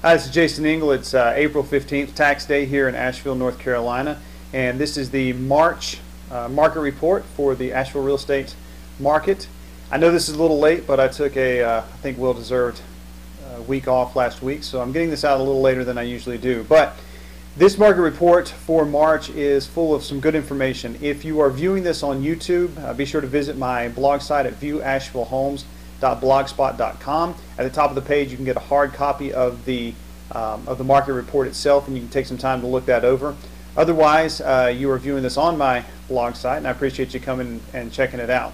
Hi, this is Jason Ingle. It's April 15th, tax day here in Asheville, North Carolina, and this is the March market report for the Asheville real estate market. I know this is a little late, but I took a, I think, well-deserved week off last week, so I'm getting this out a little later than I usually do. But this market report for March is full of some good information. If you are viewing this on YouTube, be sure to visit my blog site at viewashevillehomes.blogspot.com. At the top of the page, you can get a hard copy of the market report itself, and you can take some time to look that over. Otherwise, you are viewing this on my blog site, and I appreciate you coming and checking it out.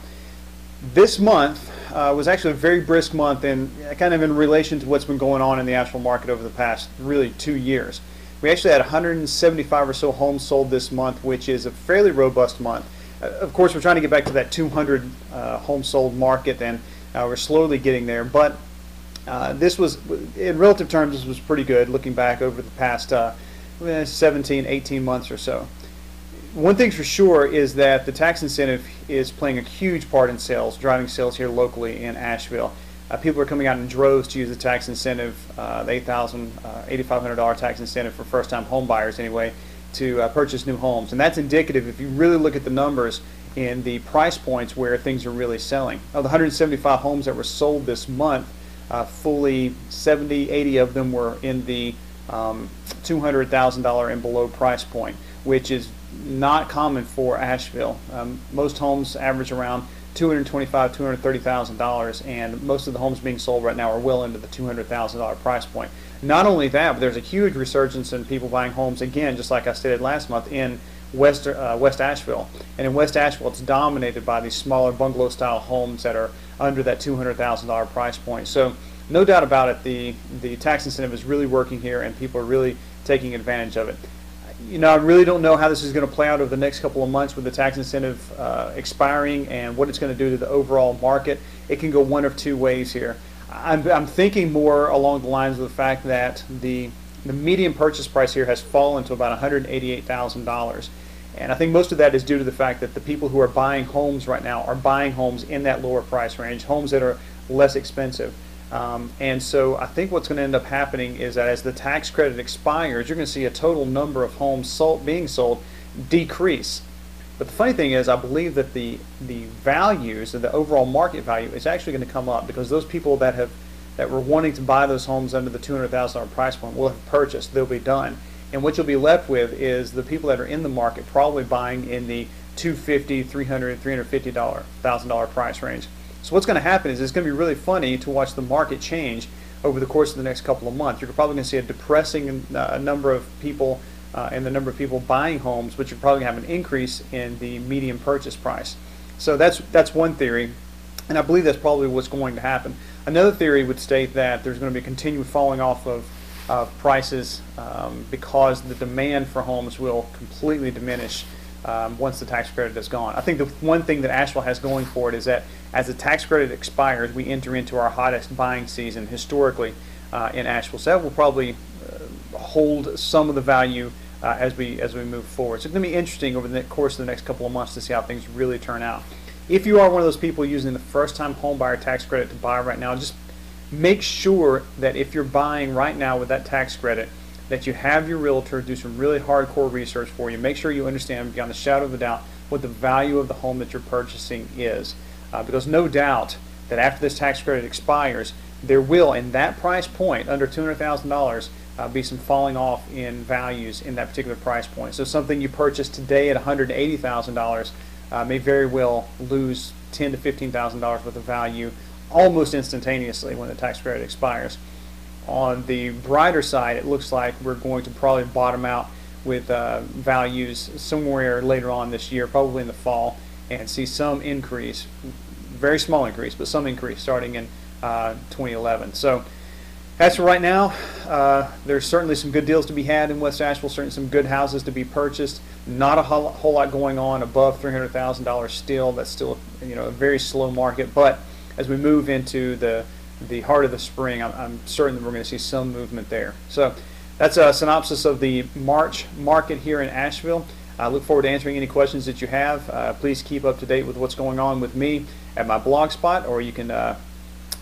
This month was actually a very brisk month, and kind of in relation to what's been going on in the Asheville market over the past really 2 years. We actually had 175 or so homes sold this month, which is a fairly robust month. Of course, we're trying to get back to that 200 homes sold market, and we're slowly getting there. But this was, in relative terms, this was pretty good looking back over the past 17, 18 months or so. One thing's for sure is that the tax incentive is playing a huge part in sales, driving sales here locally in Asheville. People are coming out in droves to use the tax incentive, the $8,000, $8,500 tax incentive for first-time home buyers anyway, to purchase new homes. And that's indicative, if you really look at the numbers, in the price points where things are really selling. Of the 175 homes that were sold this month, fully 70, 80 of them were in the $200,000 and below price point, which is not common for Asheville. Most homes average around $225,000, $230,000, and most of the homes being sold right now are well into the $200,000 price point. Not only that, but there's a huge resurgence in people buying homes, again, just like I stated last month, in West Asheville. And in West Asheville, it's dominated by these smaller bungalow-style homes that are under that $200,000 price point. So no doubt about it, the tax incentive is really working here, and people are really taking advantage of it. You know, I really don't know how this is going to play out over the next couple of months with the tax incentive expiring and what it's going to do to the overall market. It can go one of two ways here. I'm thinking more along the lines of the fact that the median purchase price here has fallen to about $188,000. And I think most of that is due to the fact that the people who are buying homes right now are buying homes in that lower price range, homes that are less expensive. And so I think what's going to end up happening is that as the tax credit expires, you're going to see a total number of homes being sold decrease. But the funny thing is, I believe that the values, the overall market value, is actually going to come up, because those people that were wanting to buy those homes under the $200,000 price point will have purchased. They'll be done. And what you'll be left with is the people that are in the market probably buying in the $250,000, $300,000, $350,000 price range. So what's going to happen is it's going to be really funny to watch the market change over the course of the next couple of months. You're probably going to see a depressing number of people and the number of people buying homes, but you're probably going to have an increase in the median purchase price. So that's one theory, and I believe that's probably what's going to happen. Another theory would state that there's going to be a continued falling off of prices because the demand for homes will completely diminish once the tax credit is gone. I think the one thing that Asheville has going for it is that as the tax credit expires, we enter into our hottest buying season historically in Asheville. So that will probably hold some of the value as we move forward. So it's going to be interesting over the course of the next couple of months to see how things really turn out. If you are one of those people using the first-time home buyer tax credit to buy right now, just make sure that if you're buying right now with that tax credit, that you have your realtor do some really hardcore research for you. Make sure you understand beyond a shadow of a doubt what the value of the home that you're purchasing is. Because no doubt that after this tax credit expires, there will, in that price point, under $200,000, be some falling off in values in that particular price point. So something you purchased today at $180,000 may very well lose $10,000 to $15,000 worth of value almost instantaneously when the tax credit expires. On the brighter side, it looks like we're going to probably bottom out with values somewhere later on this year, probably in the fall, and see some increase, very small increase, but some increase starting in 2011. So as for right now, there's certainly some good deals to be had in West Asheville, certainly some good houses to be purchased. Not a whole lot going on above $300,000 still. That's still, you know, a very slow market, but as we move into the heart of the spring, I'm certain that we're going to see some movement there. So that's a synopsis of the March market here in Asheville. I look forward to answering any questions that you have. Please keep up to date with what's going on with me at my blog spot, or you can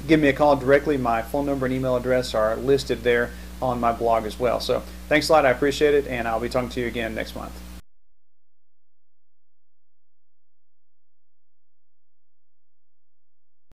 give me a call directly. My phone number and email address are listed there on my blog as well. So thanks a lot. I appreciate it, and I'll be talking to you again next month.